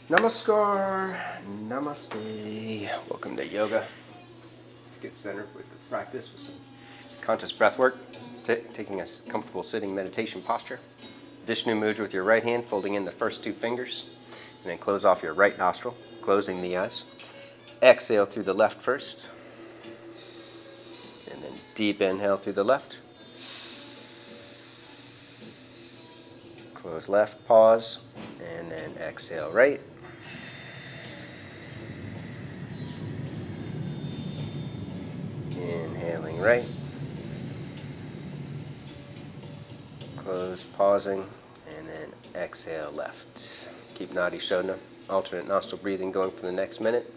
Namaskar, namaste. Welcome to yoga. Get centered with the practice with some conscious breath work, taking a comfortable sitting meditation posture. Vishnu mudra with your right hand, folding in the first two fingers, and then close off your right nostril, closing the eyes. Exhale through the left first, and then deep inhale through the left. Close left, pause, and then exhale right. Inhaling right. Close, pausing, and then exhale left. Keep Nadi Shodhana, alternate nostril breathing going for the next minute.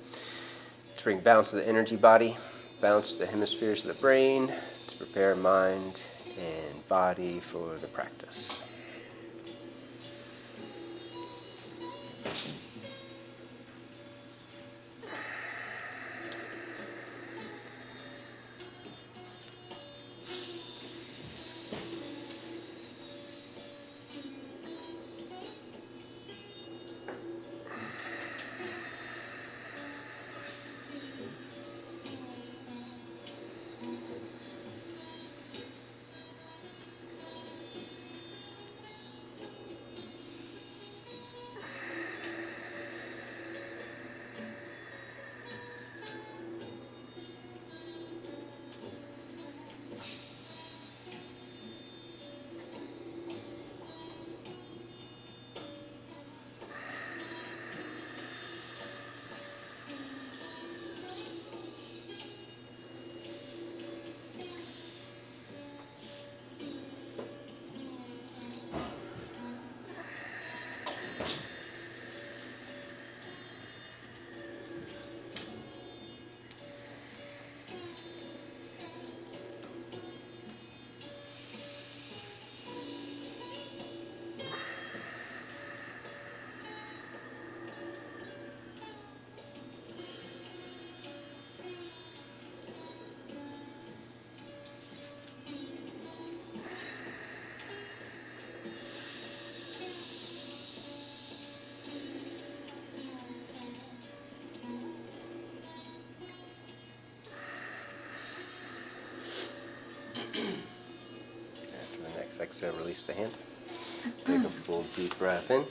To bring balance to the energy body, balance to the hemispheres of the brain, to prepare mind and body for the practice. Exhale, release the hand. Take a full deep breath in.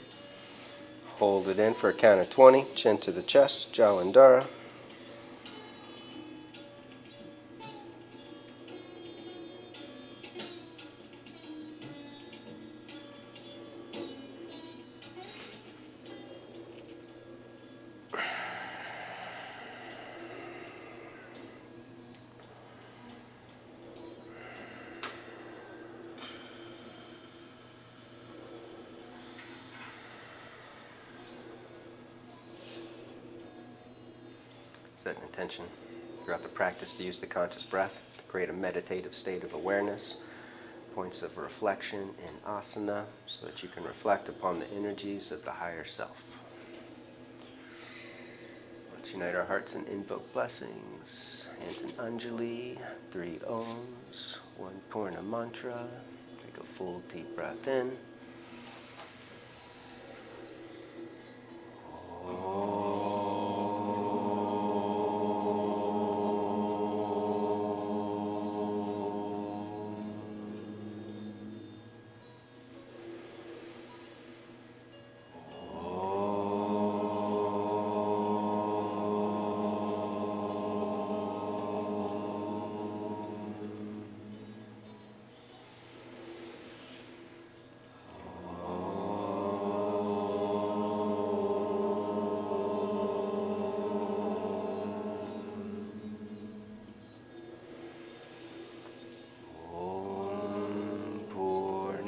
Hold it in for a count of 20. Chin to the chest, Jalandhara. Set an intention throughout the practice to use the conscious breath to create a meditative state of awareness, points of reflection in asana, so that you can reflect upon the energies of the higher self. Let's unite our hearts and invoke blessings. Hands in Anjali, 3 Oms, 1 Purna mantra. Take a full deep breath in.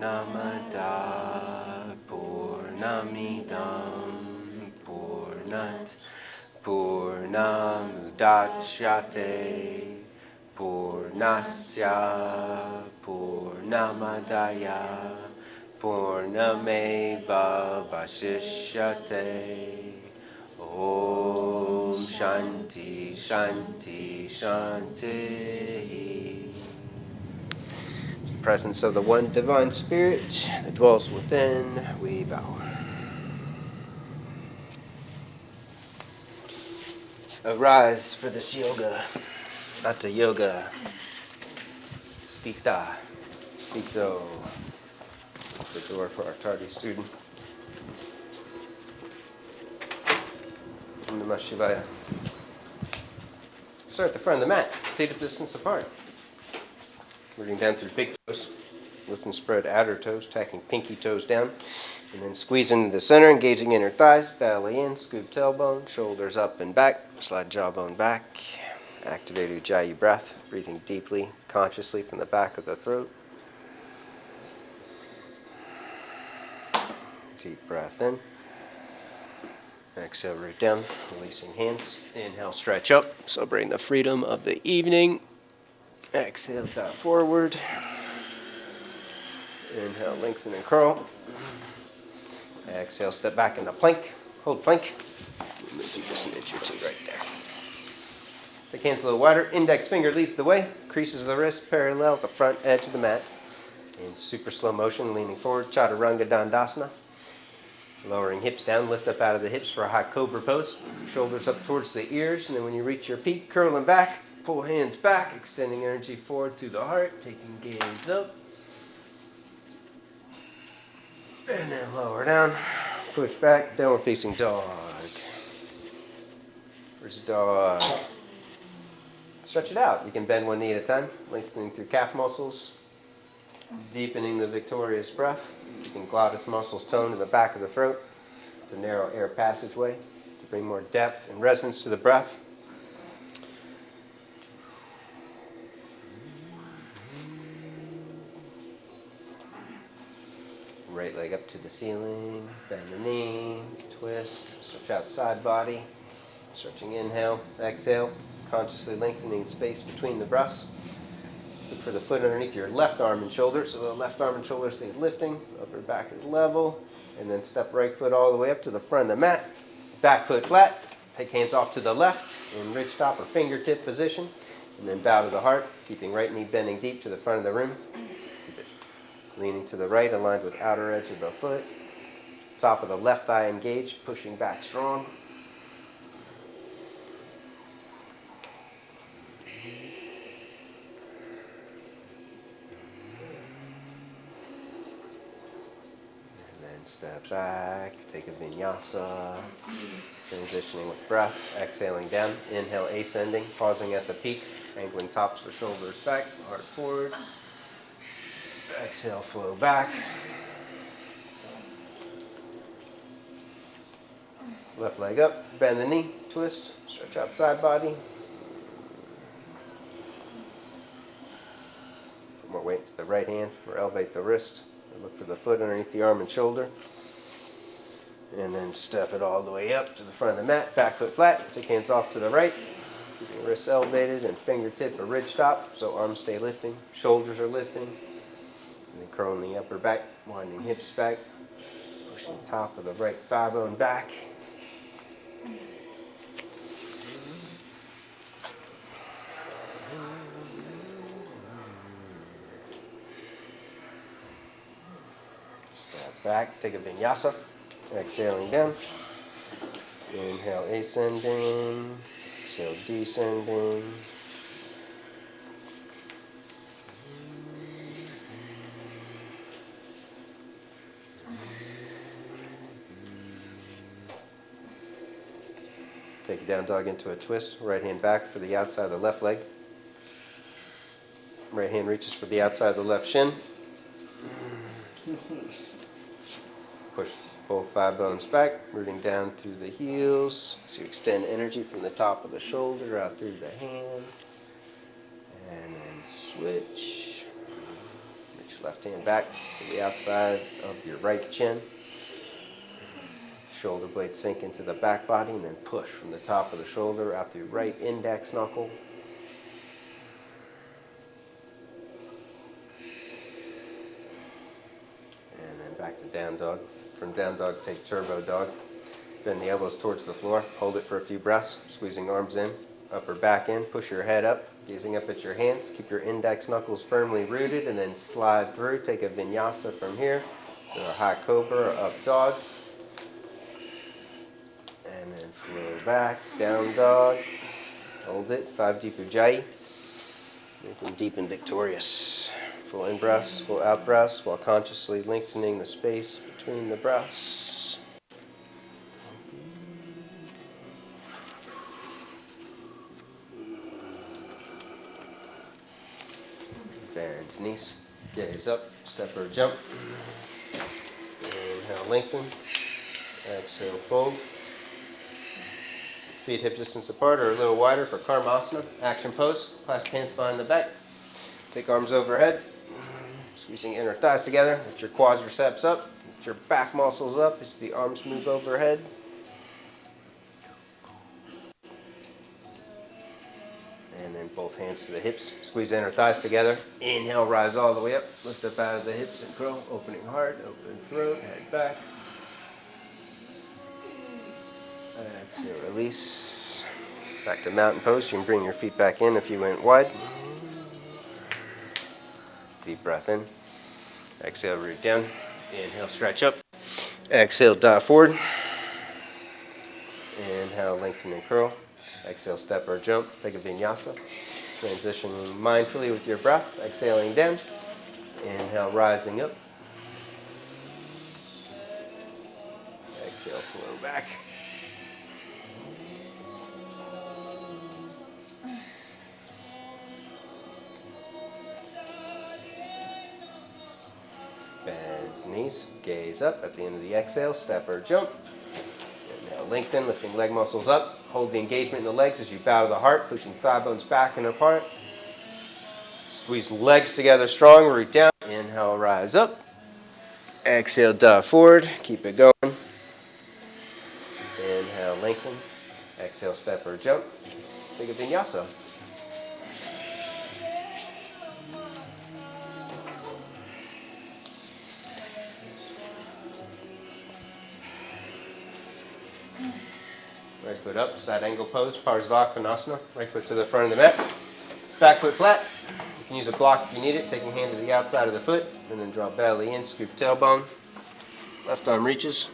Purnamada Purnamidam Purnat Purnamudachyate Purnasya Purnamadaya Purnameva Vasishyate Om Shanti, Shanti, Shanti. Presence of the one divine spirit that dwells within, we bow. Arise for this yoga, Hatha Yoga, Stita, Stito, the door for our tardy student. Namah Shivaya. Start at the front of the mat, feet a distance apart. Rooting down through big toes, lift and spread outer toes, tacking pinky toes down, and then squeeze into the center, engaging inner thighs, belly in, scoop tailbone, shoulders up and back, slide jawbone back. Activate Ujjayi breath, breathing deeply, consciously from the back of the throat. Deep breath in. Exhale, root down, releasing hands. Inhale, stretch up, celebrating the freedom of the evening. Exhale, bow forward. Inhale, lengthen and curl. Exhale, step back in the plank. Hold plank. Move just an inch or two right there. Take hands a little wider. Index finger leads the way. Creases of the wrist parallel at the front edge of the mat. In super slow motion, leaning forward, Chaturanga Dandasana. Lowering hips down, lift up out of the hips for a high cobra pose. Shoulders up towards the ears, and then when you reach your peak, curling back, pull hands back, extending energy forward through the heart, taking gaze up. And then lower down, push back, downward facing dog. Where's the dog? Stretch it out. You can bend one knee at a time, lengthening through calf muscles, deepening the victorious breath. Keeping glottis muscles toned in the back of the throat, the narrow air passageway to bring more depth and resonance to the breath. Right leg up to the ceiling, bend the knee, twist, stretch out side body, stretching inhale, exhale, consciously lengthening space between the breaths. Look for the foot underneath your left arm and shoulder, so the left arm and shoulder stays lifting, upper back is level, and then step right foot all the way up to the front of the mat, back foot flat, take hands off to the left in ridge top or fingertip position, and then bow to the heart, keeping right knee bending deep to the front of the room. Keep it leaning to the right, aligned with outer edge of the foot, top of the left thigh engaged, pushing back strong. Step back, take a vinyasa, transitioning with breath, exhaling down, inhale ascending, pausing at the peak, angling tops of the shoulders back, heart forward, exhale flow back, left leg up, bend the knee, twist, stretch out side body, put more weight to the right hand or elevate the wrist. Look for the foot underneath the arm and shoulder. And then step it all the way up to the front of the mat. Back foot flat. Take hands off to the right. Keeping wrists elevated and fingertip a ridge top. So arms stay lifting. Shoulders are lifting. And then curling the upper back. Winding hips back. Pushing the top of the right thigh bone back. Back, take a vinyasa, exhaling down, inhale ascending, exhale descending, take a down dog into a twist, right hand back for the outside of the left leg, right hand reaches for the outside of the left shin. Push both thigh bones back, rooting down through the heels. So you extend energy from the top of the shoulder out through the hand. And then switch. Reach left hand back to the outside of your right chin. Shoulder blades sink into the back body and then push from the top of the shoulder out through right index knuckle. And then back to down dog. From down dog, take turbo dog. Bend the elbows towards the floor. Hold it for a few breaths. Squeezing arms in, upper back in. Push your head up, gazing up at your hands. Keep your index knuckles firmly rooted and then slide through. Take a vinyasa from here to a high cobra or up dog. And then flow back, down dog. Hold it, 5 deep ujjayi. Making deep and victorious. Full in-breaths, full out-breaths, while consciously lengthening the space between the breaths. Bend knees, gaze up, step or jump. Inhale, lengthen. Exhale, fold. Feet hip distance apart or a little wider for Karmasana. Action pose. Clasp hands behind the back. Take arms overhead. Squeezing inner thighs together. Lift your quadriceps up. Lift your back muscles up as the arms move overhead. And then both hands to the hips. Squeeze inner thighs together. Inhale, rise all the way up. Lift up out of the hips and curl. Opening heart, open throat, head back. Exhale, release. Back to mountain pose. You can bring your feet back in if you went wide. Deep breath in. Exhale, root down. Inhale, stretch up. Exhale, dive forward. Inhale, lengthen and curl. Exhale, step or jump. Take a vinyasa. Transition mindfully with your breath. Exhaling down. Inhale, rising up. Exhale, flow back. Bend knees, gaze up at the end of the exhale, step or jump. Inhale, lengthen, lifting leg muscles up. Hold the engagement in the legs as you bow to the heart, pushing thigh bones back and apart. Squeeze legs together strong, root down. Inhale, rise up. Exhale, dive forward. Keep it going. Inhale, lengthen. Exhale, step or jump. Take a vinyasa. Right foot up, side angle pose, Parsvakonasana. Right foot to the front of the mat. Back foot flat. You can use a block if you need it, taking hand to the outside of the foot, and then draw belly in, scoop tailbone. Left arm reaches.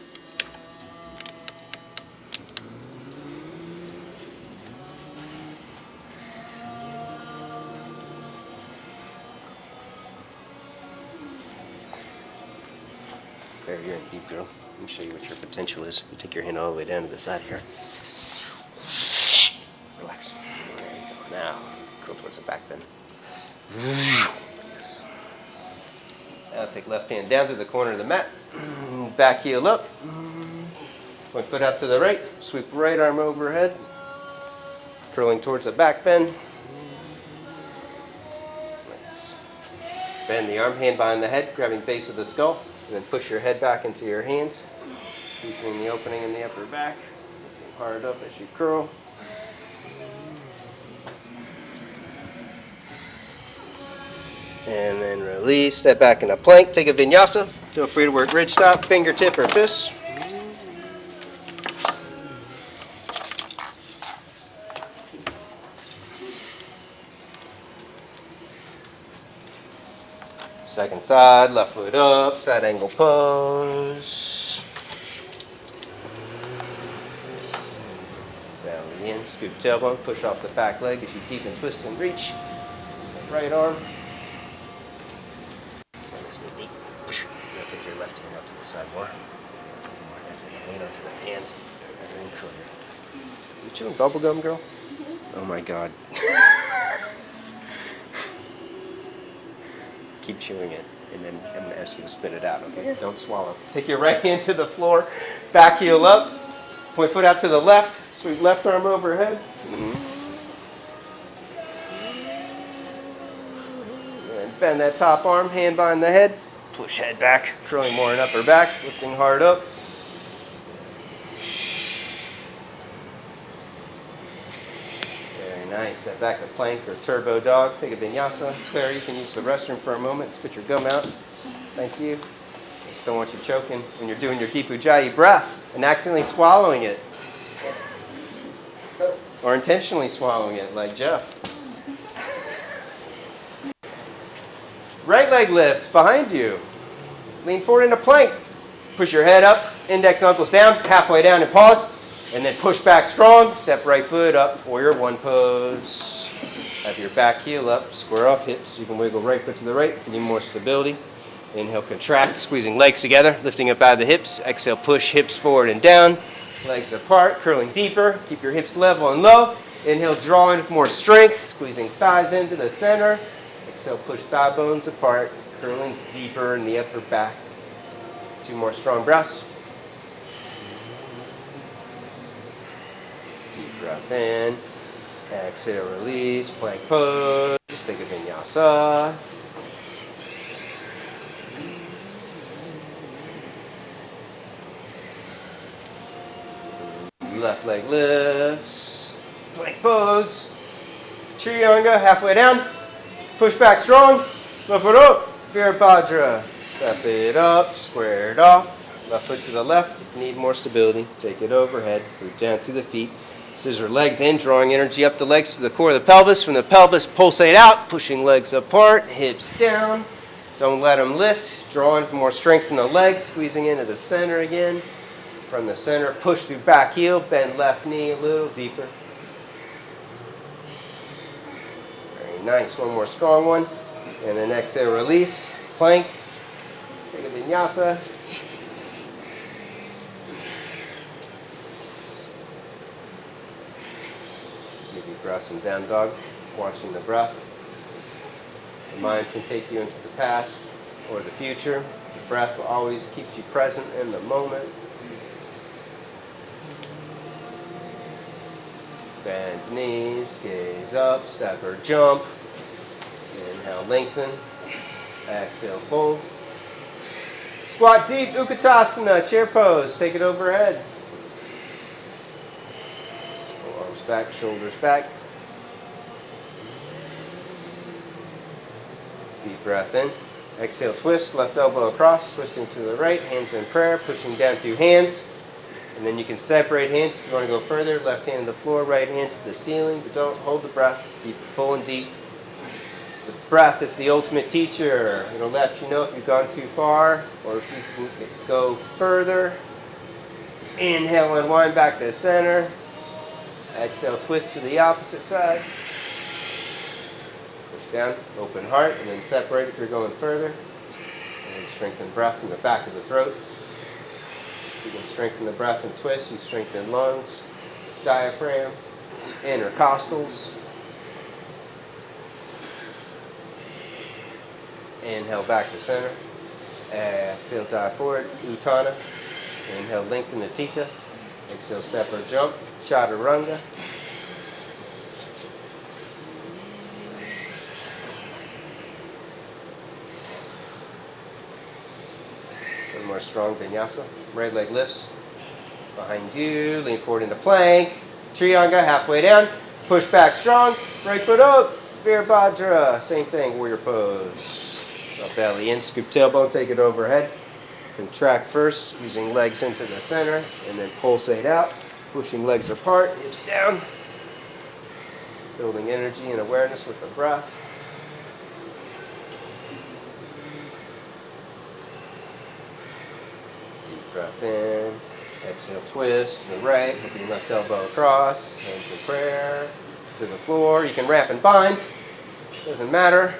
There, you're in deep, girl. Let me show you what your potential is. You take your hand all the way down to the side here. Relax. There you go. Now, curl towards the back bend. Yes. Now take left hand down to the corner of the mat. Back heel up. One foot out to the right. Sweep right arm overhead. Curling towards the back bend. Nice. Bend the arm, hand behind the head, grabbing base of the skull. And then push your head back into your hands, deepening the opening in the upper back, lifting hard up as you curl. And then release, step back in a plank, take a vinyasa. Feel free to work ridge stop, fingertip or fist. Second side, left foot up, side angle pose. Belly in, scoop tailbone, push off the back leg as you deepen, twist and reach. Right arm. Now take your left hand out to the side more. Lean onto the hand. And then curl your. You chewing bubble gum, girl? Oh my God. Keep chewing it, and then I'm going to ask you to spit it out, okay? Yeah. Don't swallow. Take your right hand to the floor, back heel up, point foot out to the left, sweep left arm overhead. And bend that top arm, hand behind the head, push head back, curling more in upper back, lifting hard up. Nice. Set back to plank or turbo dog. Take a vinyasa. Claire, you can use the restroom for a moment. Spit your gum out. Thank you. Just don't want you choking when you're doing your deep ujjayi breath and accidentally swallowing it. Or intentionally swallowing it, like Jeff. Right leg lifts behind you. Lean forward into plank. Push your head up, index knuckles down, halfway down and pause. And then push back strong. Step right foot up for your one pose. Have your back heel up, square off hips. You can wiggle right foot to the right if you need more stability. Inhale, contract, squeezing legs together, lifting up out of the hips. Exhale, push hips forward and down. Legs apart, curling deeper. Keep your hips level and low. Inhale, draw in with more strength, squeezing thighs into the center. Exhale, push thigh bones apart, curling deeper in the upper back. 2 more strong breaths. Deep breath in. Exhale, release, plank pose. Take a vinyasa. Left leg lifts. Plank pose. Trianga, halfway down. Push back strong. Left foot up. Virabhadra. Step it up, square it off. Left foot to the left. If you need more stability, take it overhead. Root down through the feet. Scissor legs in, drawing energy up the legs to the core of the pelvis. From the pelvis, pulsate out, pushing legs apart, hips down. Don't let them lift. Drawing for more strength from the legs, squeezing into the center again. From the center, push through back heel, bend left knee a little deeper. Very nice. One more strong one. And then exhale, release, plank. Take a vinyasa. Maybe breath some down dog, watching the breath. The mind can take you into the past or the future. The breath always keeps you present in the moment. Bend knees, gaze up, step or jump. Inhale, lengthen. Exhale, fold. Squat deep, Utkatasana, chair pose. Take it overhead. Let's pull arms back, shoulders back. Deep breath in. Exhale, twist, left elbow across, twisting to the right, hands in prayer, pushing down through hands. And then you can separate hands if you want to go further. Left hand to the floor, right hand to the ceiling. But don't hold the breath. Keep it full and deep. The breath is the ultimate teacher. It'll let you know if you've gone too far or if you can go further. Inhale, unwind back to the center. Exhale, twist to the opposite side. Push down, open heart, and then separate if you're going further. And strengthen breath from the back of the throat. You can strengthen the breath and twist. You strengthen lungs, diaphragm, intercostals. Inhale back to center. Exhale, dive forward, Uttana. Inhale, lengthen the Theta. Exhale, step or jump, Chaturanga. One more strong vinyasa. Right leg lifts. Behind you, lean forward into plank. Trianga, halfway down. Push back strong. Right foot up. Virabhadra. Same thing, warrior pose. Drop belly in, scoop tailbone, take it overhead. Contract first, squeezing legs into the center, and then pulsate out. Pushing legs apart, hips down. Building energy and awareness with the breath. Breath in, exhale, twist to the right, looking left elbow across, hands in prayer, to the floor. You can wrap and bind, doesn't matter.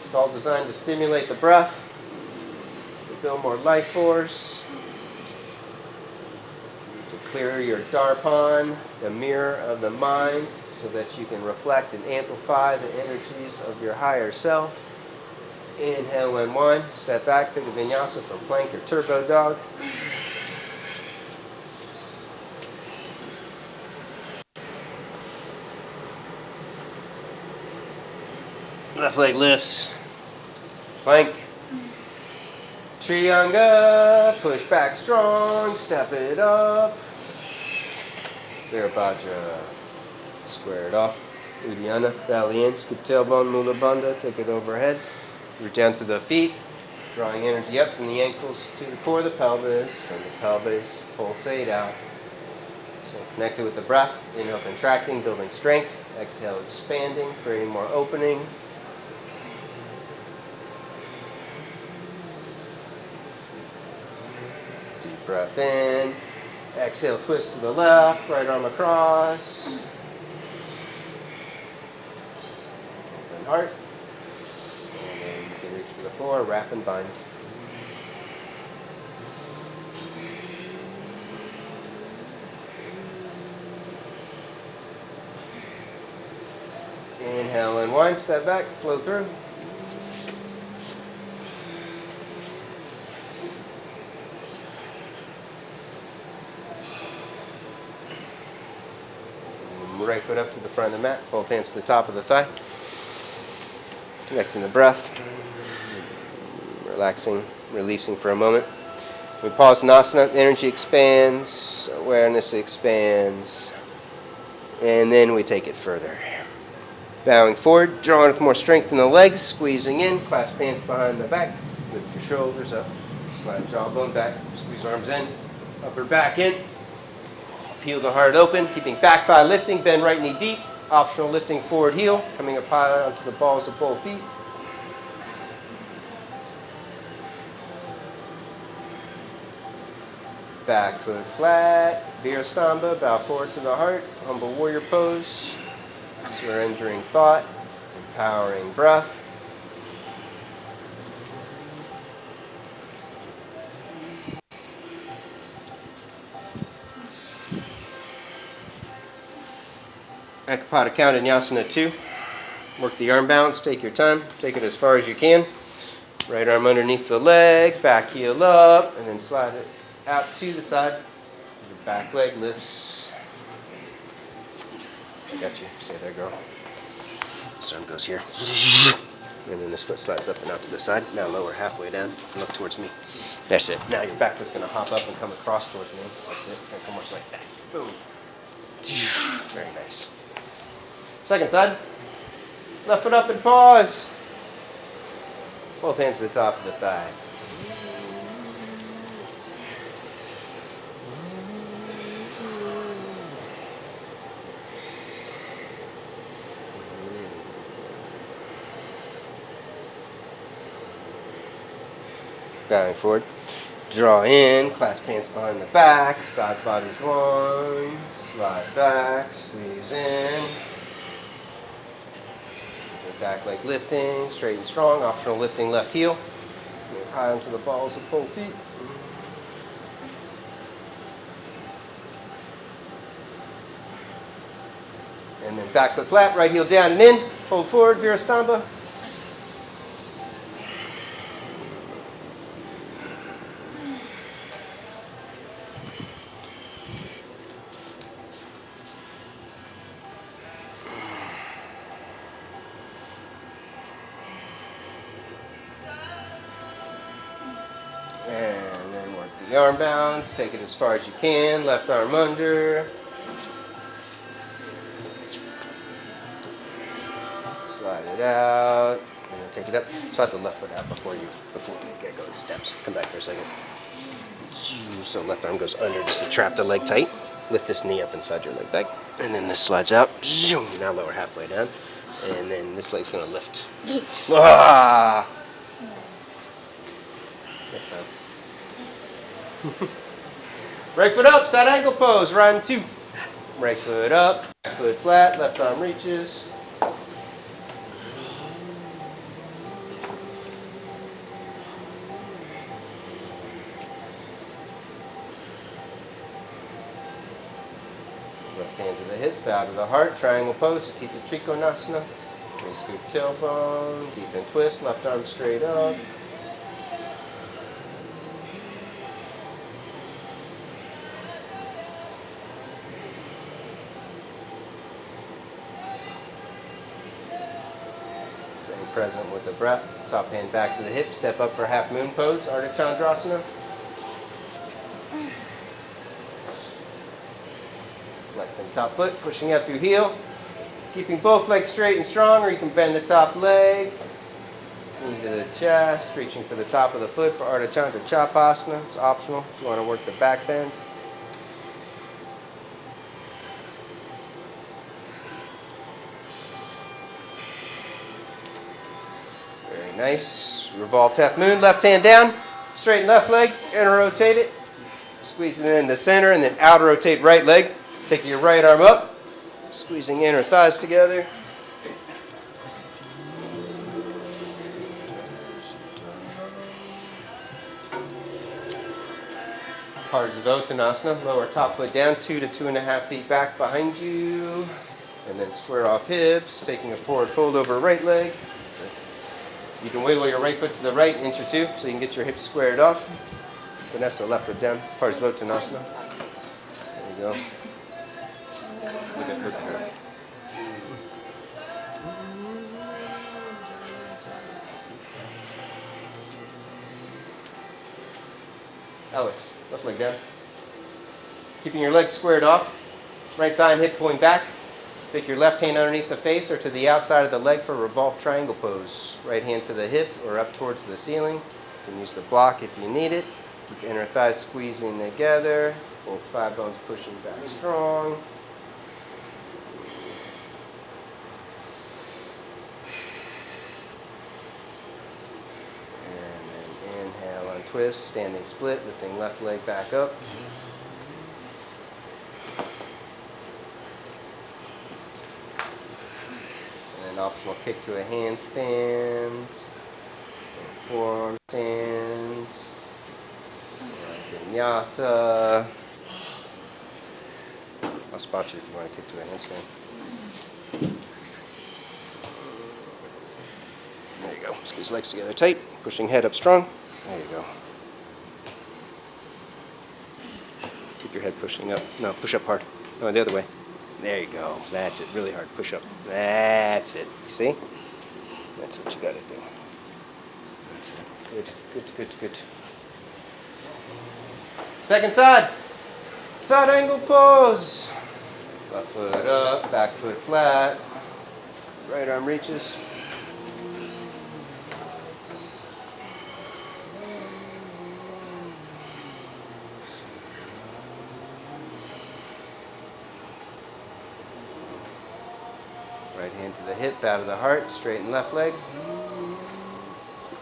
It's all designed to stimulate the breath, to build more life force, to clear your darpan, the mirror of the mind, so that you can reflect and amplify the energies of your higher self. Inhale, unwind, step back, take a vinyasa from plank or turbo dog. Left leg lifts, plank, Trianga, push back strong, step it up, Virabhadra, square it off, Uddiyana, belly in, scoop tailbone, Mula Bandha, take it overhead. Root down to the feet, Drawing energy up from the ankles to the core of the pelvis. From the pelvis, pulsate out. So connected with the breath. Inhale, contracting, building strength. Exhale, expanding, creating more opening. Deep breath in. Exhale, twist to the left, right arm across. Open heart. And then you can reach for the floor, wrap and bind. Inhale, unwind, step back, flow through. Right foot up to the front of the mat, both hands to the top of the thigh. Connecting the breath. Relaxing, releasing for a moment. We pause in asana, energy expands, awareness expands, and then we take it further. Bowing forward, drawing with more strength in the legs, squeezing in, clasp hands behind the back, lift your shoulders up, slide jawbone back, squeeze arms in, upper back in. Peel the heart open, keeping back thigh lifting, bend right knee deep. Optional lifting forward heel, coming up high onto the balls of both feet. Back foot flat, Virastamba, bow forward to the heart, humble warrior pose. Surrendering thought, empowering breath. Antanapata count in Yasana 2. Work the arm balance, take your time, take it as far as you can. Right arm underneath the leg, back heel up, and then slide it out to the side. Your back leg lifts. I got you, stay there, girl. This arm goes here. And then this foot slides up and out to the side. Now lower halfway down and look towards me. That's it. Now your back foot's gonna hop up and come across towards me. That's it, it's gonna come more like that. Boom. Very nice. Second side. Left foot up and pause. Both hands to the top of the thigh. Bowing forward. Draw in, clasp hands behind the back, side body's long, slide back, squeeze in. Back leg lifting, straight and strong, optional lifting left heel. Move high onto the balls of both feet. And then back foot flat, right heel down and in, fold forward, Virastamba. And then work the arm balance, take it as far as you can, left arm under. Slide it out, and then take it up. Slide the left foot out before you get going steps. Come back for a second. So left arm goes under just to trap the leg tight. Lift this knee up inside your leg back. And then this slides out. Now lower halfway down. And then this leg's gonna lift. Ah! Next time. Right foot up, side angle pose, round 2. Right foot up, back foot flat, left arm reaches. Left hand to the hip, bow to the heart, triangle pose, Artichondrasana. Scoop tailbone, deep and twist, left arm straight up. Present with the breath. Top hand back to the hip. Step up for half moon pose. Artichondrasana. Flexing top foot. Pushing out through heel. Keeping both legs straight and strong, or you can bend the top leg. Knee to the chest, reaching for the top of the foot for Artichondrasana. It's optional if you want to work the back bend. Very nice. Revolve half moon, left hand down, straighten left leg, inner rotate it. Squeezing it in the center and then outer rotate right leg. Taking your right arm up, squeezing inner thighs together. Artichondrasana, lower top foot down, 2 to 2.5 feet back behind you. And then square off hips, taking a forward fold over right leg. You can wiggle your right foot to the right, inch or two, so you can get your hips squared off. Vanessa, left foot down, Artichondrasana. There you go. Look at her. Alex, left leg down. Keeping your legs squared off. Right thigh and hip pulling back. Take your left hand underneath the face or to the outside of the leg for revolve triangle pose. Right hand to the hip or up towards the ceiling. You can use the block if you need it. Keep inner thighs squeezing together. Both thigh bones pushing back strong. Twist, standing split, lifting left leg back up. And an optional kick to a handstand, forearm stand, Vinyasa. I'll spot you if you want to kick to a handstand. There you go. Squeeze legs together tight, pushing head up strong. There you go. Keep your head pushing up. No, push up hard. No, the other way. There you go. That's it. Really hard. Push up. That's it. You see? That's what you got to do. That's it. Good, good, good, good. Second side. Side angle pose. Left foot up, back foot flat. Right arm reaches. Right hand to the hip, bow to the heart, straighten left leg.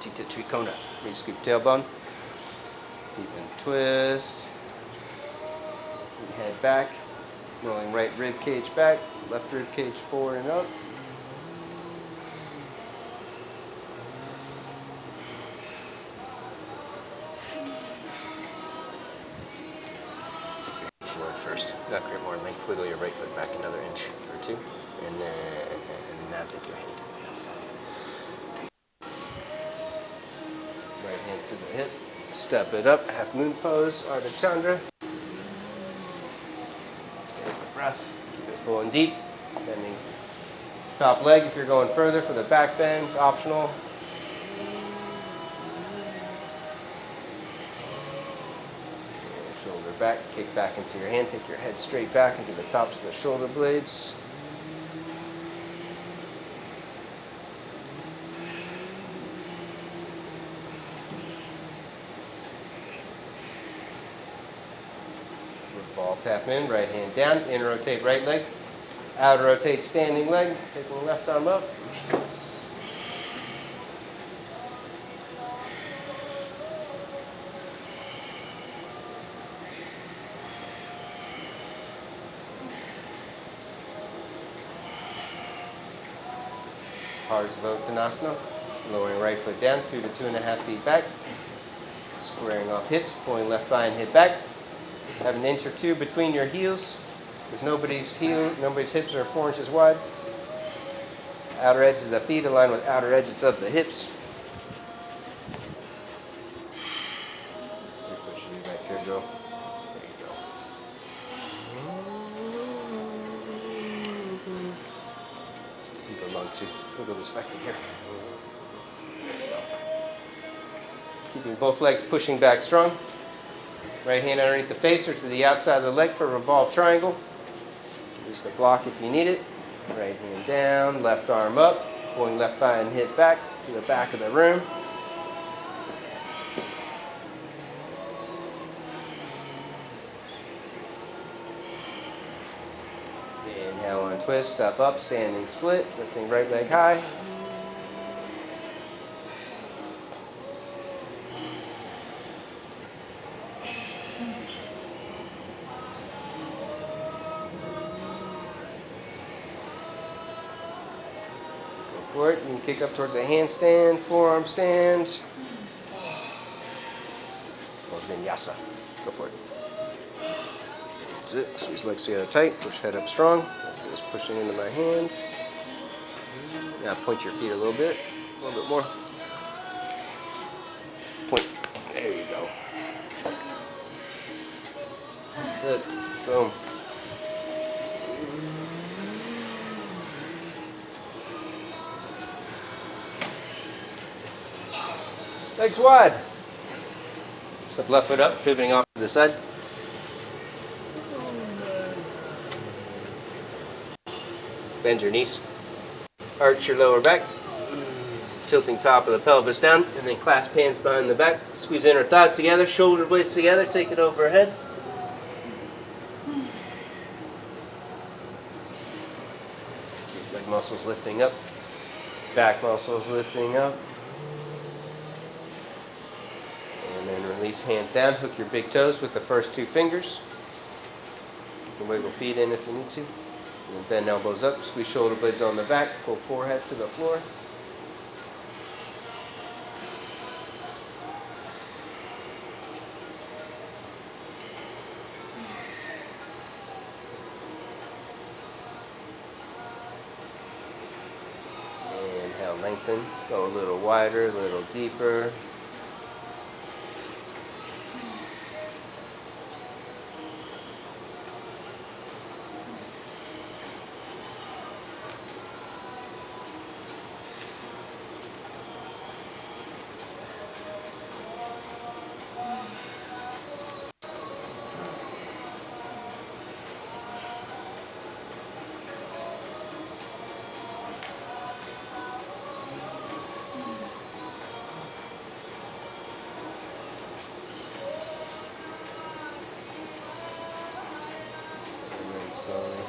Tita Trikona. Re-scoop tailbone. Deepen twist. Head back. Rolling right rib cage back. Left rib cage forward and up. Forward first. Now create more length. Wiggle your right foot back another inch or two. And now take your hand to the outside. Right hand to the hip. Step it up. Half moon pose. Artichondra. Stay with the breath. Keep it full and deep. Bending top leg if you're going further for the back bend. It's optional. Shoulder back. Kick back into your hand. Take your head straight back into the tops of the shoulder blades. Revolve, tap in, right hand down, inner rotate right leg, outer rotate standing leg, taking left arm up. Artichondrasana, lowering right foot down, 2 to 2.5 feet back, squaring off hips, pulling left thigh and hip back. Have an inch or two between your heels, because nobody's hips are 4 inches wide. Outer edges of the feet align with outer edges of the hips. Your foot should be back here, girl. There you go. You go long too. We'll go this back in here. There you go. Keeping both legs pushing back strong. Right hand underneath the face or to the outside of the leg for a revolve triangle. Use the block if you need it. Right hand down, left arm up, pulling left thigh and hip back, to the back of the room. Inhale on twist, step up, standing split, lifting right leg high. For it, you can kick up towards a handstand, forearm stand, or Vinyasa. Go for it. That's it. Squeeze legs together tight. Push head up strong. Just pushing into my hands. Now point your feet a little bit more. Point. There you go. That's it. Boom. Legs wide. Step left foot up, pivoting off to the side. Bend your knees. Arch your lower back. Tilting top of the pelvis down, and then clasp hands behind the back. Squeeze inner thighs together, shoulder blades together, take it overhead. Leg muscles lifting up. Back muscles lifting up. And then release hands down. Hook your big toes with the first two fingers. You can wiggle feet in if you need to. And bend elbows up. Squeeze shoulder blades on the back. Pull forehead to the floor. Inhale, lengthen. Go a little wider, a little deeper.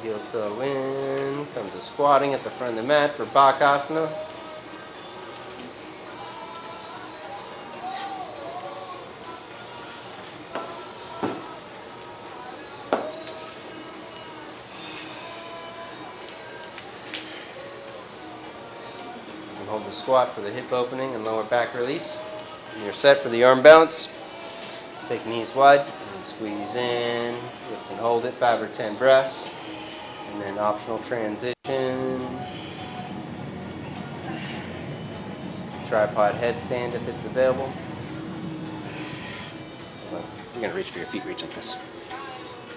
Heel toe in, come to squatting at the front of the mat for Bakasana. And hold the squat for the hip opening and lower back release. And you're set for the arm balance. Take knees wide and squeeze in, lift and hold it, 5 or 10 breaths. And then optional transition. Tripod headstand if it's available. You're going to reach for your feet, reach like this.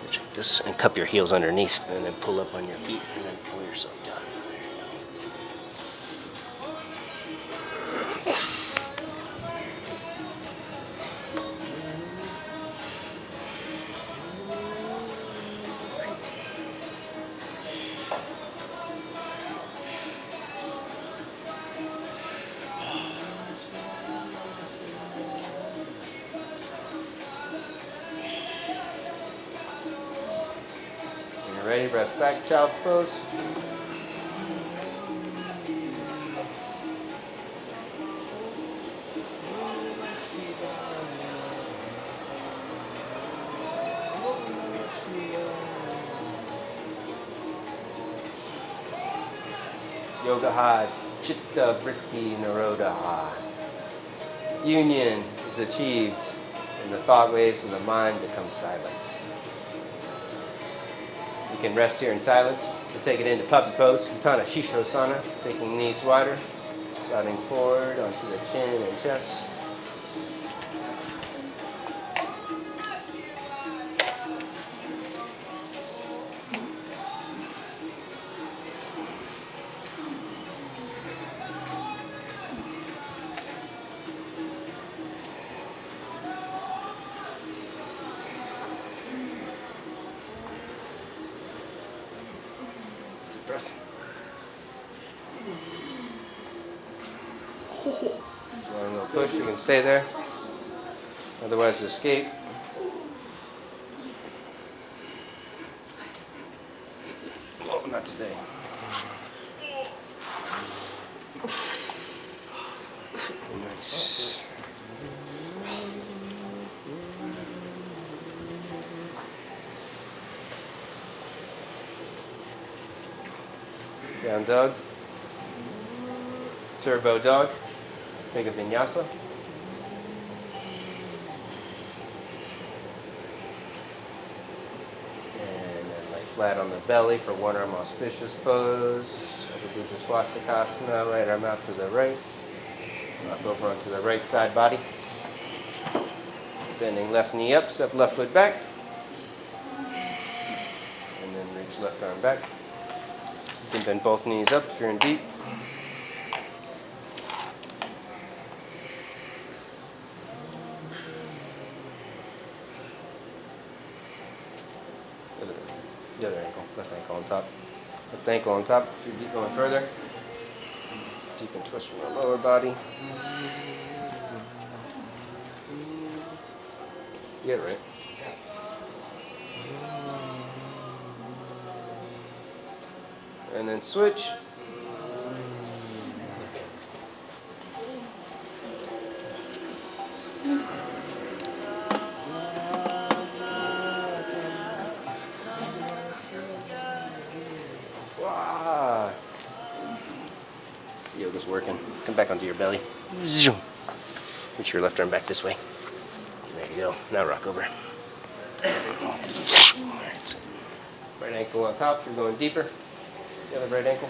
Reach like this and cup your heels underneath and then pull up on your feet and then pull yourself down. Ready, rest back, child's pose. Yoga Chitta Vritti Naroda. Union is achieved and the thought waves of the mind become silence. You can rest here in silence. We'll take it into puppy pose, Ustrasana, taking knees wider, sliding forward onto the chin and chest. Breath. Want a little push, you can stay there. Otherwise, escape. Oh, not today. Nice. Down dog. Turbo dog. Make a vinyasa. And then lay flat on the belly for one arm auspicious pose. Swastikasana, right arm out to the right. Rock over onto the right side body. Bending left knee up, step left foot back. And then reach left arm back. You can bend both knees up if you're in deep. The other ankle, left ankle on top. Left ankle on top, if you're deep going further. Deep and twist from the lower body. Get it right. And then switch. Wow. Yoga's working. Come back onto your belly. Zoom. Reach your left arm back this way. There you go. Now rock over. Alright. Right ankle on top. You're going deeper. The other right ankle.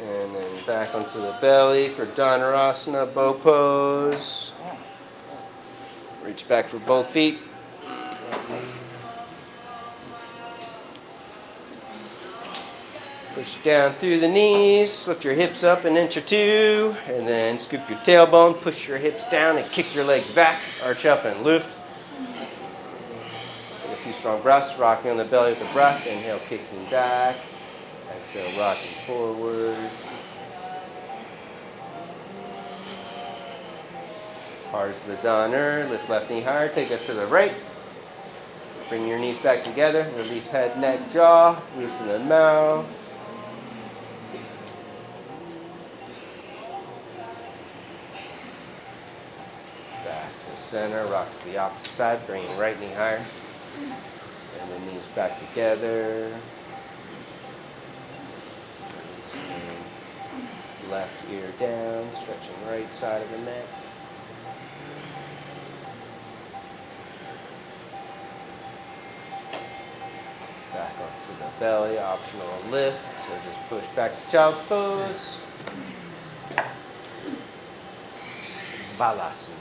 And then back onto the belly for Dhanurasana, bow pose. Reach back for both feet. Push down through the knees, lift your hips up an inch or two, and then scoop your tailbone, push your hips down and kick your legs back, arch up and lift. And a few strong breaths, rocking on the belly with the breath, inhale, kicking back, exhale, rocking forward. Hard as the Donner, lift left knee higher, take it to the right. Bring your knees back together, release head, neck, jaw, roof of the mouth. Back to center, rock to the opposite side, bringing right knee higher. And the knees back together. Releasing left ear down, stretching right side of the neck. Back onto the belly, optional lift. So just push back to child's pose. Bakasana.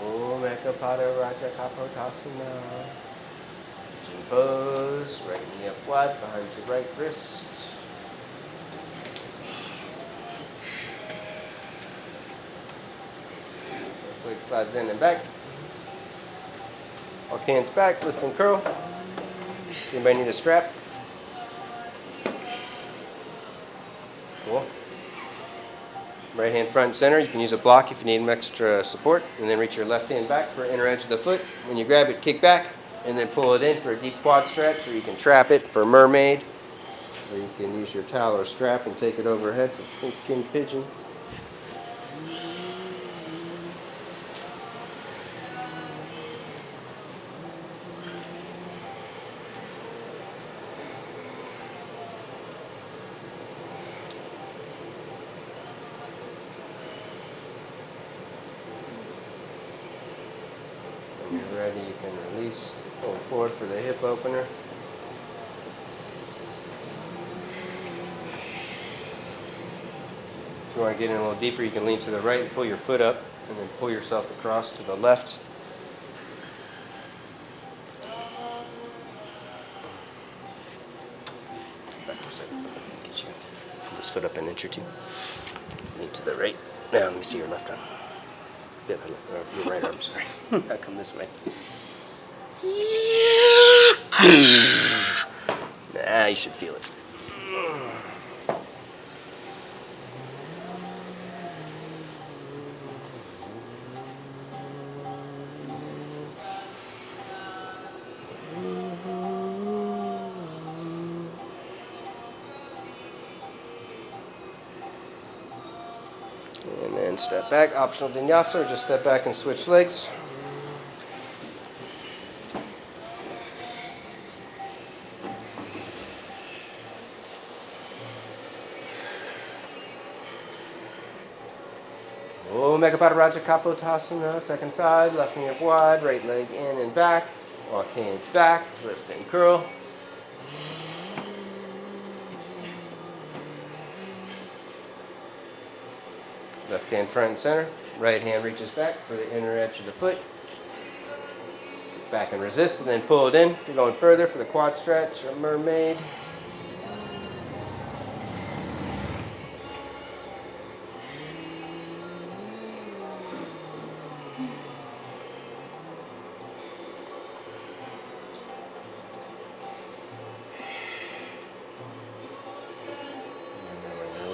Om Ekapada Raja Kapotasana. Pose, right knee up wide behind your right wrist. Left leg slides in and back. Walk hands back, lift and curl. Does anybody need a strap? Cool. Right hand front and center. You can use a block if you need extra support. And then reach your left hand back for inner edge of the foot. When you grab it, kick back. And then pull it in for a deep quad stretch, or you can trap it for mermaid, or you can use your towel or strap and take it overhead for thinking pigeon. When you're ready, you can release. Fold forward for the hip opener. If you want to get in a little deeper, you can lean to the right and pull your foot up and then pull yourself across to the left. Back for a second. Get you. Pull this foot up an inch or two. Knee to the right. Now let me see your left arm. Your right arm, sorry. I'll come this way. Nah, you should feel it. And then step back, optional vinyasa, or just step back and switch legs. Megapata Raja Kapotasana, second side, left knee up wide, right leg in and back, walk hands back, lift and curl. Left hand front and center, right hand reaches back for the inner edge of the foot. Back and resist, and then pull it in. If you're going further for the quad stretch or mermaid.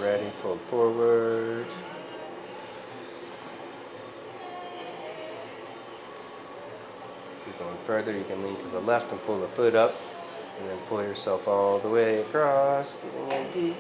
Ready, fold forward. If you're going further, you can lean to the left and pull the foot up, and then pull yourself all the way across, getting in deep.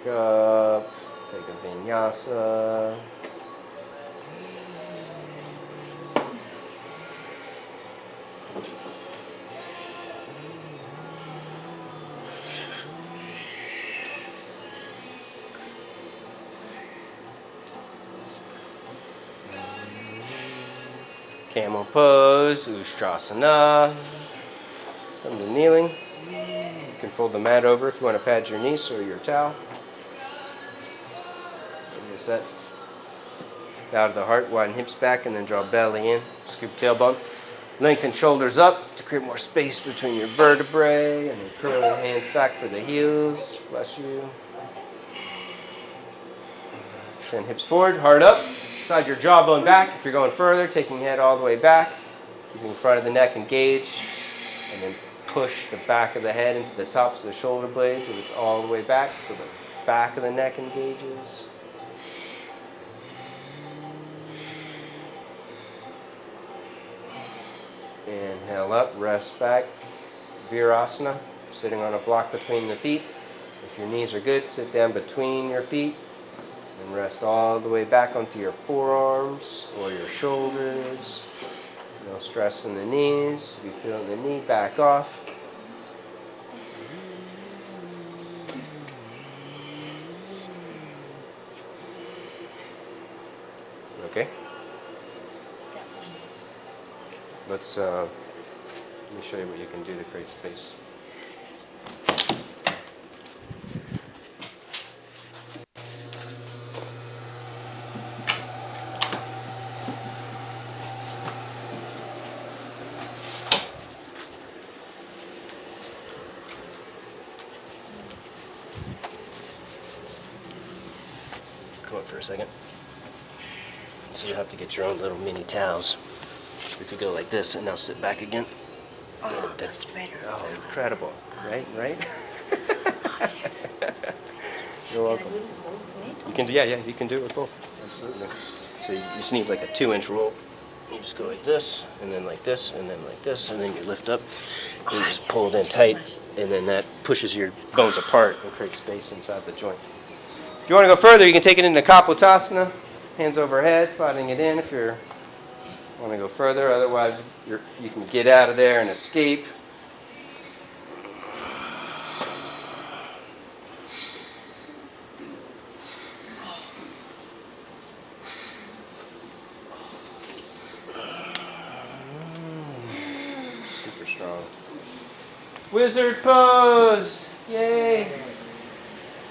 Up, take a vinyasa. Camel pose, Ustrasana. Come to kneeling. You can fold the mat over if you want to pad your knees or your towel. Set. Bow to the heart, widen hips back, and then draw belly in. Scoop tailbone. Lengthen shoulders up to create more space between your vertebrae, and then curl your hands back for the heels. Bless you. Extend hips forward, heart up. Slide your jawbone back if you're going further, taking head all the way back. Keeping the front of the neck engaged, and then push the back of the head into the tops of the shoulder blades, and it's all the way back, so the back of the neck engages. Inhale up, rest back. Virasana, sitting on a block between the feet. If your knees are good, sit down between your feet and rest all the way back onto your forearms or your shoulders. No stress in the knees. If you feel the knee, back off. Okay? Let me show you what you can do to create space. Come up for a second. So you have to get your own little mini towels. If you go like this and now sit back again. Oh, that's better. Oh, incredible. Right? Oh, yes. You're welcome. Can I do it both? You can do, yeah, you can do it with both. Absolutely. So you just need like a 2-inch roll. You just go like this, and then like this, and then like this, and then you lift up. And you just pull it in tight, and then that pushes your bones apart and creates space inside the joint. If you want to go further, you can take it into Kapotasana. Hands overhead, sliding it in if you're Want to go further, otherwise you can get out of there and escape. Super strong. Wizard pose! Yay!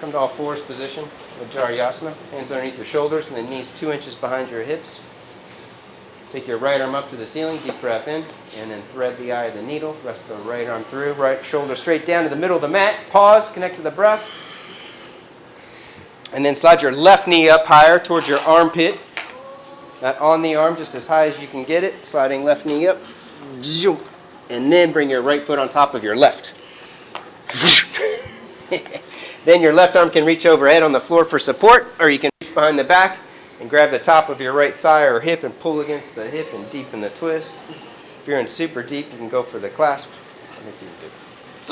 Come to all fours position, Vajrayasana. Hands underneath your shoulders and the knees 2 inches behind your hips. Take your right arm up to the ceiling, deep breath in, and then thread the eye of the needle. Rest the right arm through, right shoulder straight down to the middle of the mat. Pause, connect to the breath. And then slide your left knee up higher towards your armpit. Not on the arm, just as high as you can get it. Sliding left knee up. And then bring your right foot on top of your left. Then your left arm can reach overhead on the floor for support, or you can reach behind the back and grab the top of your right thigh or hip and pull against the hip and deepen the twist. If you're in super deep, you can go for the clasp. I think you can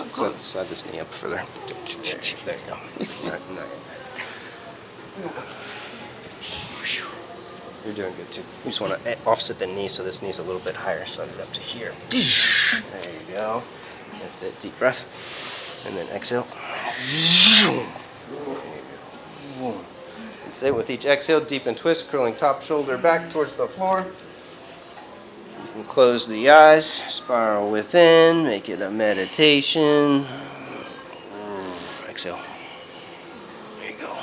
do. Slide this knee up further. There you go. You're doing good too. You just want to offset the knee so this knee's a little bit higher. Slide it up to here. There you go. That's it. Deep breath. And then exhale. That's it. With each exhale, deepen twist, curling top shoulder back towards the floor. You can close the eyes, spiral within, make it a meditation. Exhale. There you go.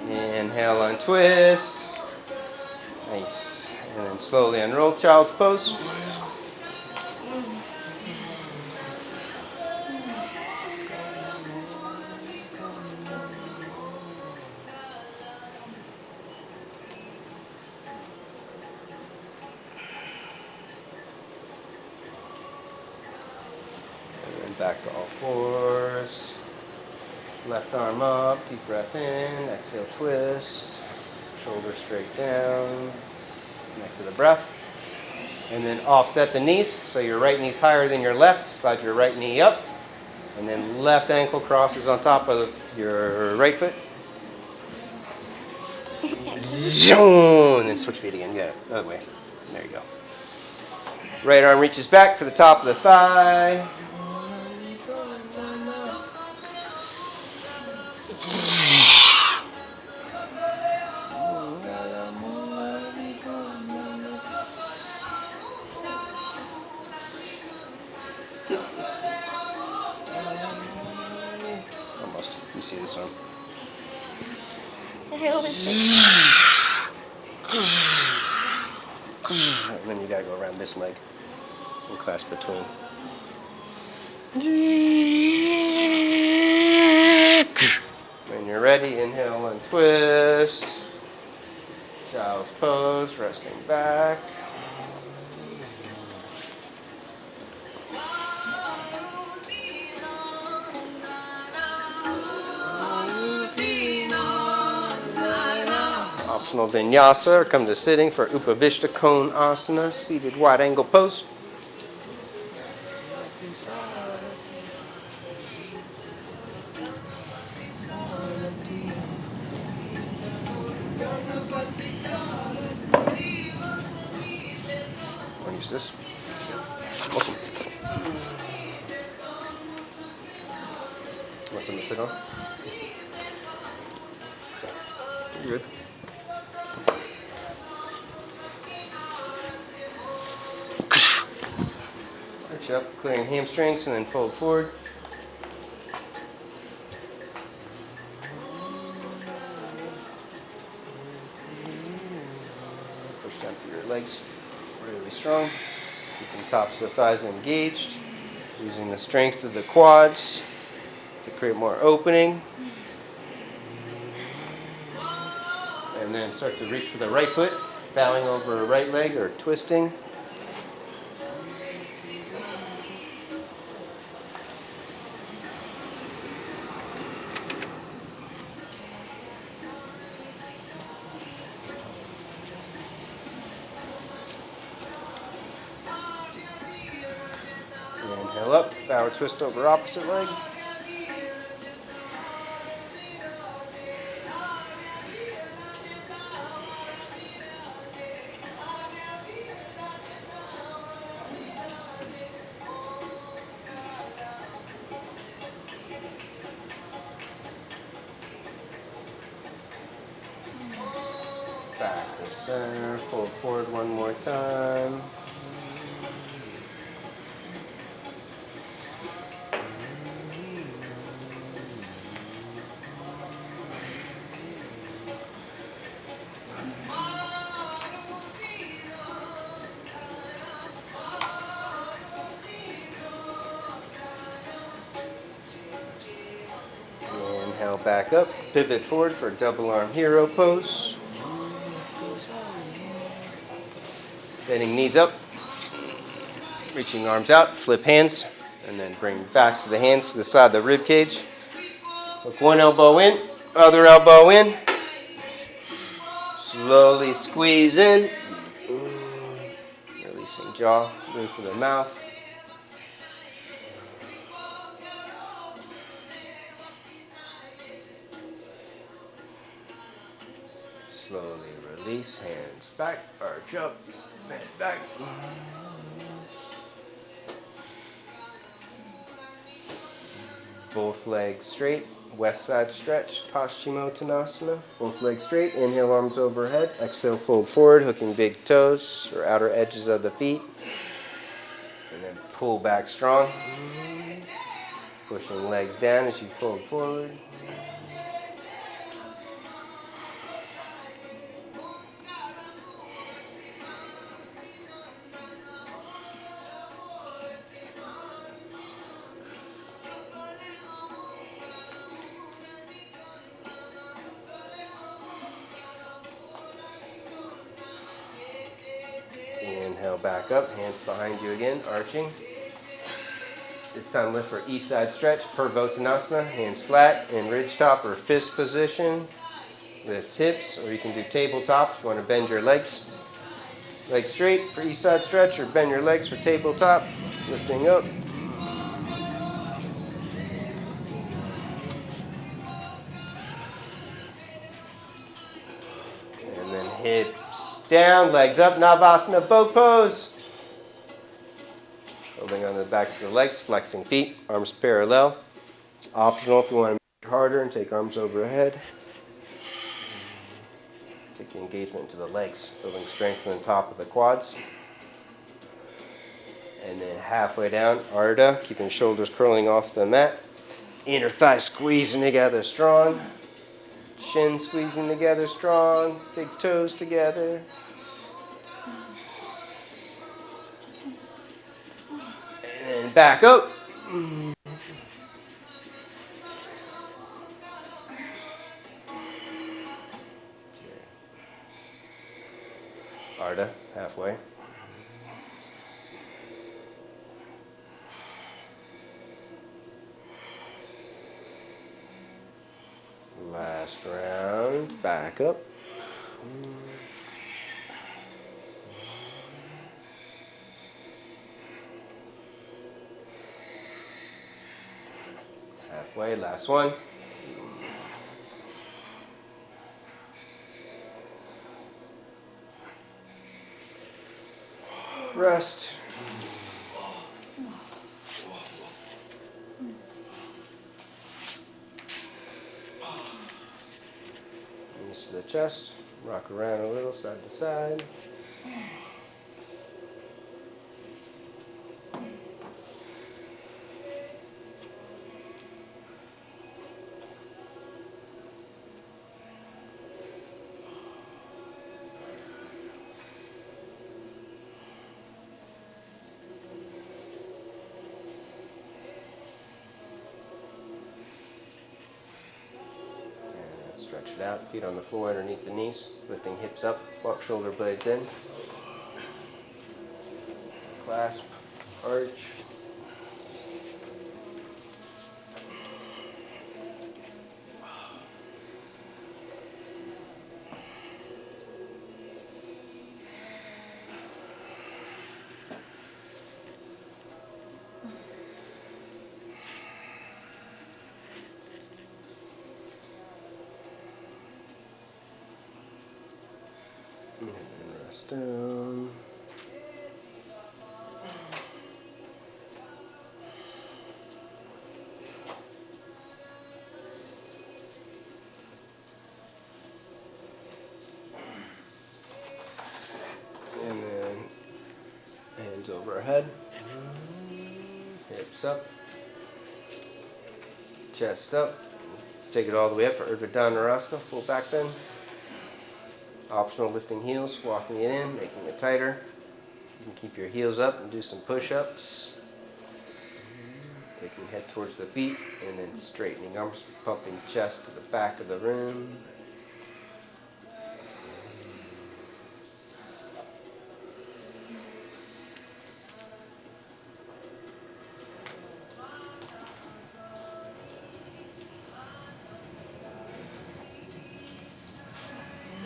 Inhale, untwist. Nice. And then slowly unroll, child's pose. Back to all fours. Left arm up, deep breath in, exhale, twist. Shoulder straight down. Connect to the breath. And then offset the knees. So your right knee's higher than your left. Slide your right knee up. And then left ankle crosses on top of your right foot. And then switch feet again. You got it. Other way. There you go. Right arm reaches back for the top of the thigh. Almost. You see this arm? And then you gotta go around this leg and clasp between. When you're ready, inhale and twist. Child's pose, resting back. Optional Vinyasa, or come to sitting for Upavishta Kone Asana, seated wide angle pose. Want to use this? Awesome. Want something to sit on? You're good. Reach up, clearing hamstrings, and then fold forward. Push down through your legs, really strong. Keeping tops of the thighs engaged, using the strength of the quads to create more opening. And then start to reach for the right foot, bowing over a right leg or twisting. Inhale up, bow or twist over opposite leg. Center, fold forward one more time. Inhale back up, pivot forward for double arm hero pose. Bending knees up, reaching arms out, flip hands, and then bring back to the hands to the side of the rib cage. Hook one elbow in, other elbow in. Slowly squeeze in. Releasing jaw, roof of the mouth. Slowly release, hands back, arch up, bend back. Both legs straight, west side stretch, Paschimottanasana. Both legs straight, inhale arms overhead, exhale fold forward, hooking big toes or outer edges of the feet. And then pull back strong, pushing legs down as you fold forward. Inhale back up, hands behind you again, arching. This time lift for east side stretch, Purvottanasana, hands flat in ridge top or fist position. Lift hips, or you can do tabletop if you want to bend your legs. Legs straight for east side stretch, or bend your legs for tabletop. Lifting up. And then hips down, legs up, Navasana, boat pose. Holding on to the backs of the legs, flexing feet, arms parallel. It's optional if you want to make it harder and take arms overhead. Take the engagement into the legs, building strength on the top of the quads. And then halfway down, Ardha, keeping shoulders curling off the mat. Inner thighs squeezing together strong. Shin squeezing together strong. Big toes together. And back up. Ardha, halfway. Last round, back up. Halfway, last one. Rest. Knees to the chest. Rock around a little, side to side. Stretch it out, feet on the floor underneath the knees, lifting hips up, walk shoulder blades in. Clasp, arch. And rest down. Hands overhead. Hips up. Chest up. Take it all the way up for Artichondrasana, full back bend. Optional lifting heels, walking it in, making it tighter. You can keep your heels up and do some push-ups. Taking head towards the feet and then straightening arms, pumping chest to the back of the room.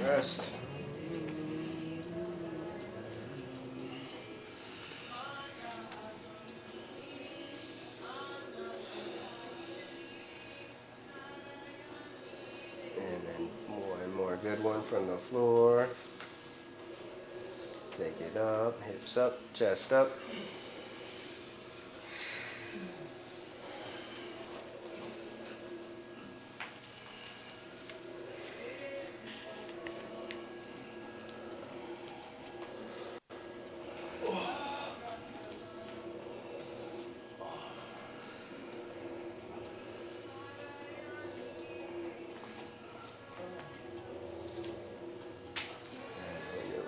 Rest. And then one more good one from the floor. Take it up, hips up, chest up.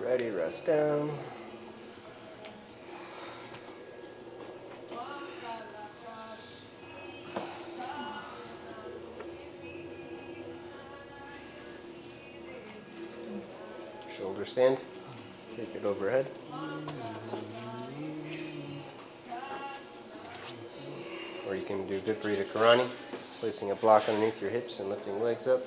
Ready, rest down. Shoulder stand. Take it overhead. Or you can do Viparita Karani, placing a block underneath your hips and lifting legs up.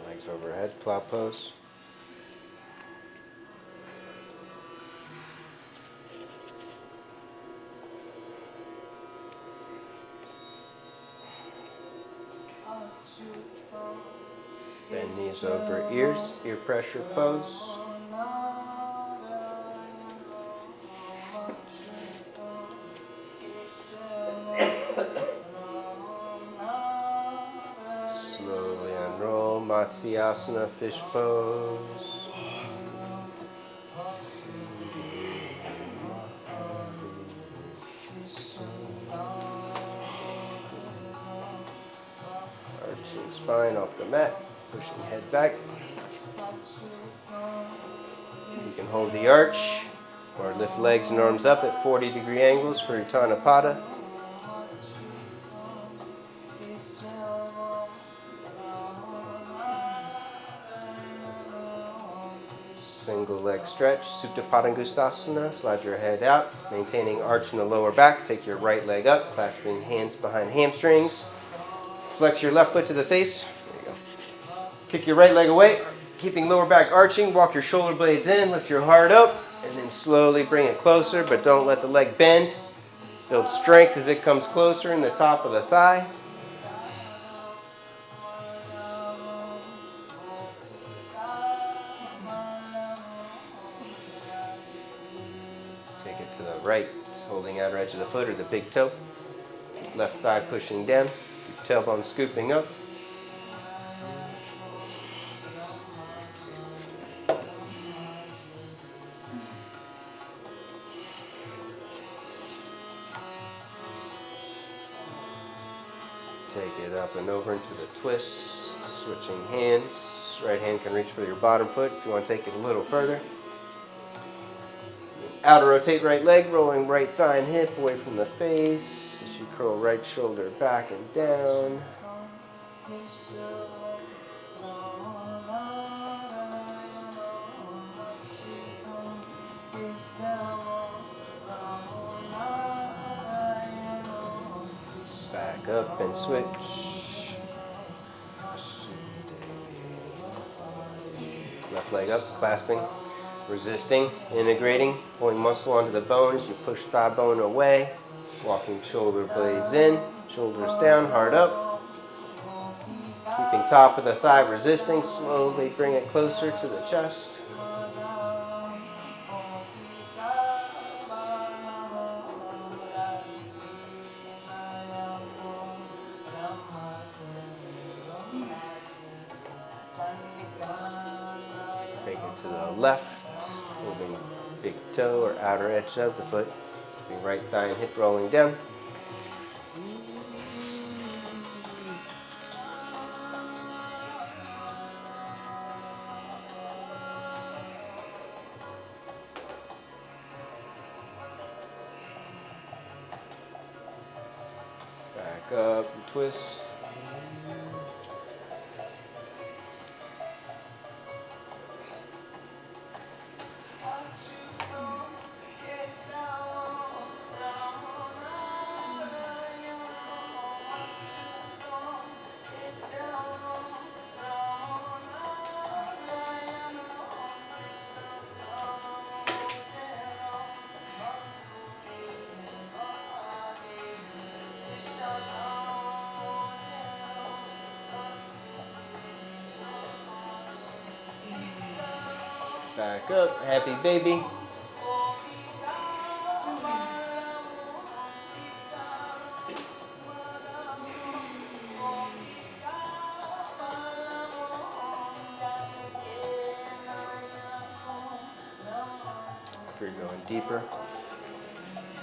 Legs overhead, plow pose. Bend knees over ears, ear pressure pose. Slowly unroll, Matsyasana, fish pose. Arching spine off the mat, pushing head back. You can hold the arch or lift legs and arms up at 40-degree angles for Antanapata. Single leg stretch, Supta Padangustasana. Slide your head out, maintaining arch in the lower back. Take your right leg up, clasping hands behind hamstrings. Flex your left foot to the face. There you go. Kick your right leg away, keeping lower back arching. Walk your shoulder blades in, lift your heart up, and then slowly bring it closer, but don't let the leg bend. Build strength as it comes closer in the top of the thigh. Take it to the right, just holding outer edge of the foot or the big toe. Left thigh pushing down, your tailbone scooping up. Take it up and over into the twist, switching hands. Right hand can reach for your bottom foot if you want to take it a little further. Outer rotate right leg, rolling right thigh and hip away from the face as you curl right shoulder back and down. Back up and switch. left leg up, clasping, resisting, integrating, pulling muscle onto the bones. You push thigh bone away, walking shoulder blades in, shoulders down, heart up. Keeping top of the thigh, resisting, slowly bring it closer to the chest. Take it to the left, moving big toe or outer edge of the foot. Keeping right thigh and hip rolling down. Back up and twist. Back up, happy baby. If you're going deeper,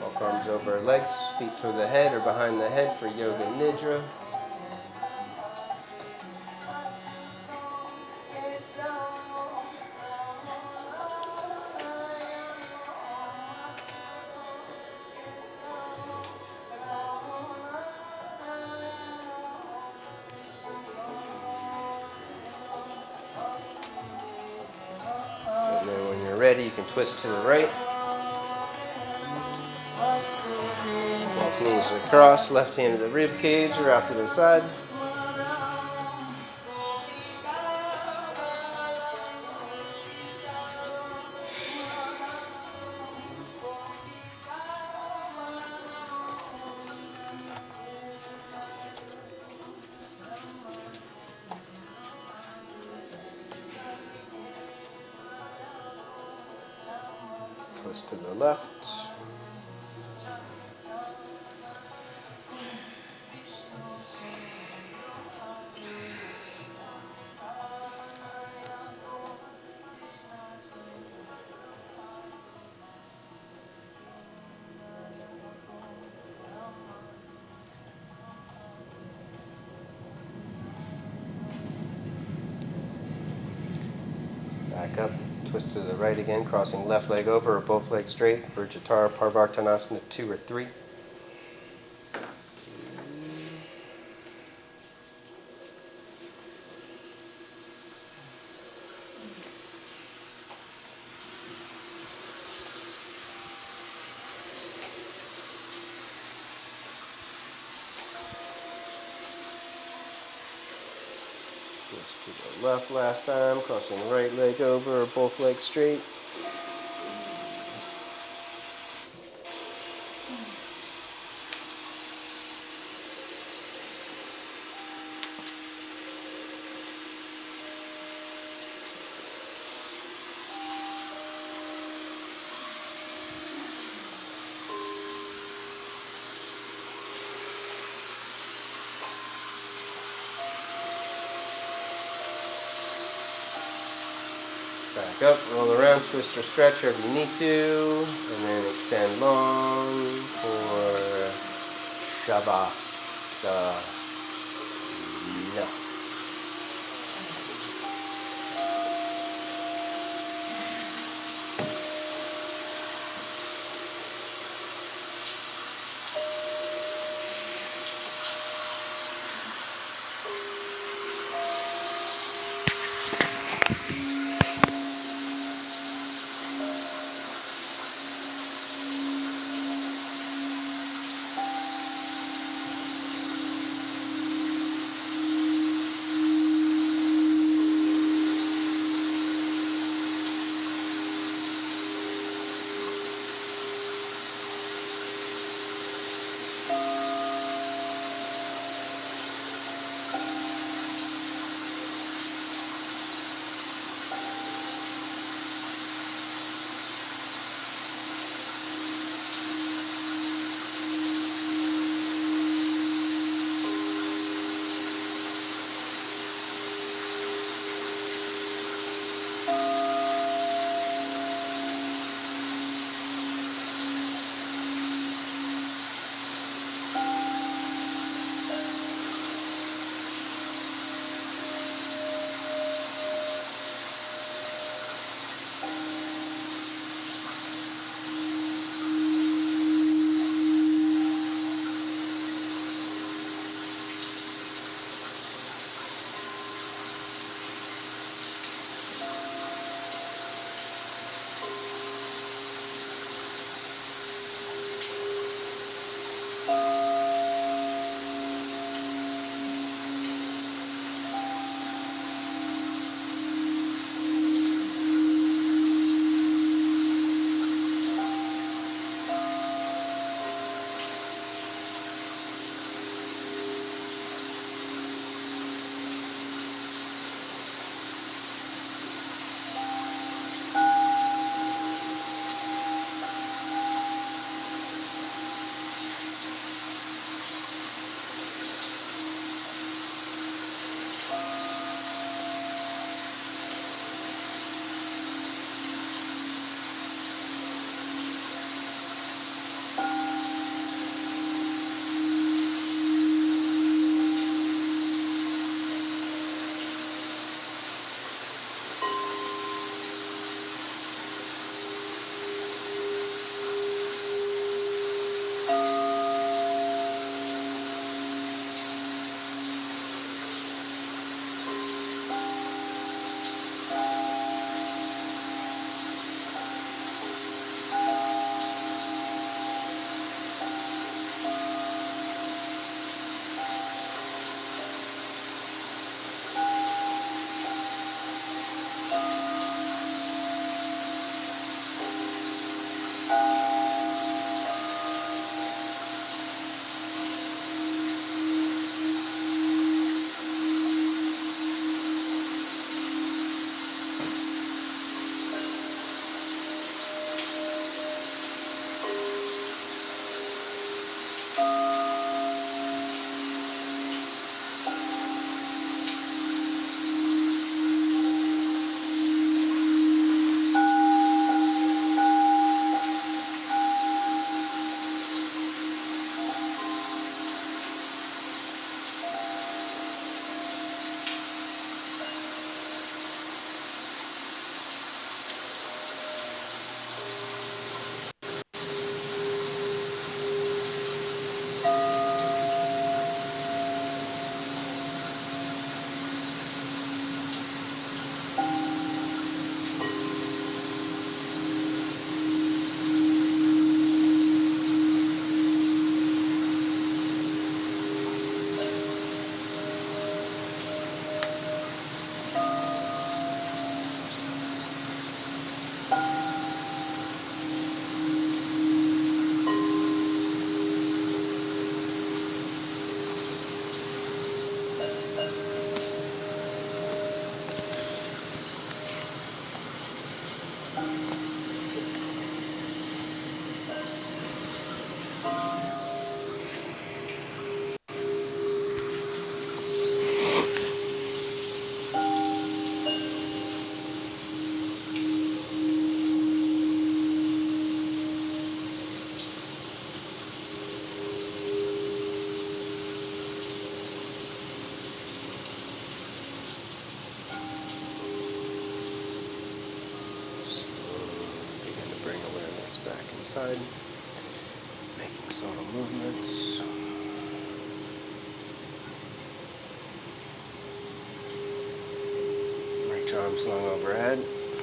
walk arms over legs, feet toward the head or behind the head for Yoga Nidra. And then when you're ready, you can twist to the right. Both knees across, left hand to the rib cage or out to the side. Twist to the left. Back up, twist to the right again, crossing left leg over or both legs straight for Jatara Parvartanasana 2 or 3. Twist to the left last time, crossing right leg over or both legs straight. Back up, roll around, twist or stretch wherever you need to, and then extend long for Shavasana. side, making subtle movements. Reach arms long overhead,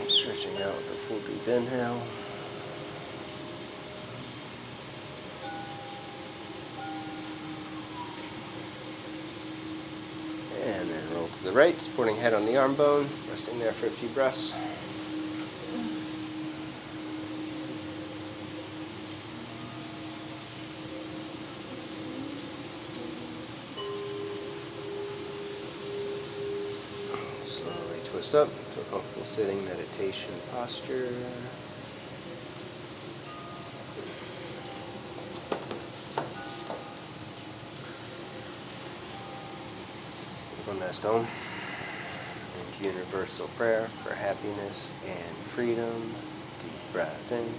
stretching out with a full deep inhale. And then roll to the right, supporting head on the arm bone, resting there for a few breaths. Slowly twist up to a comfortable sitting meditation posture. One last Om. And universal prayer for happiness and freedom. Deep breath in.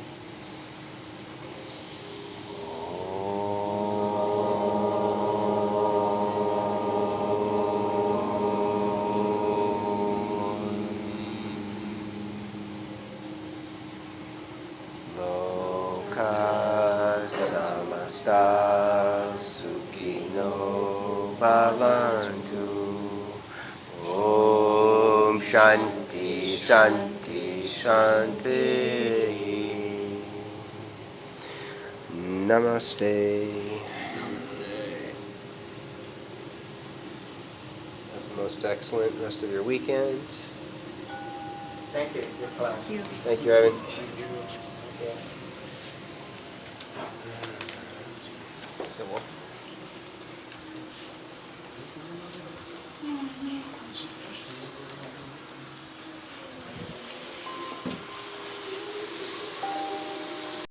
Loka samasta sukhino bhavantu. Om Shanti Shanti Shanti. Namaste. Have the most excellent rest of your weekend. Thank you. Your class. Thank you. Thank you, Evan. Thank you. Okay. So we'll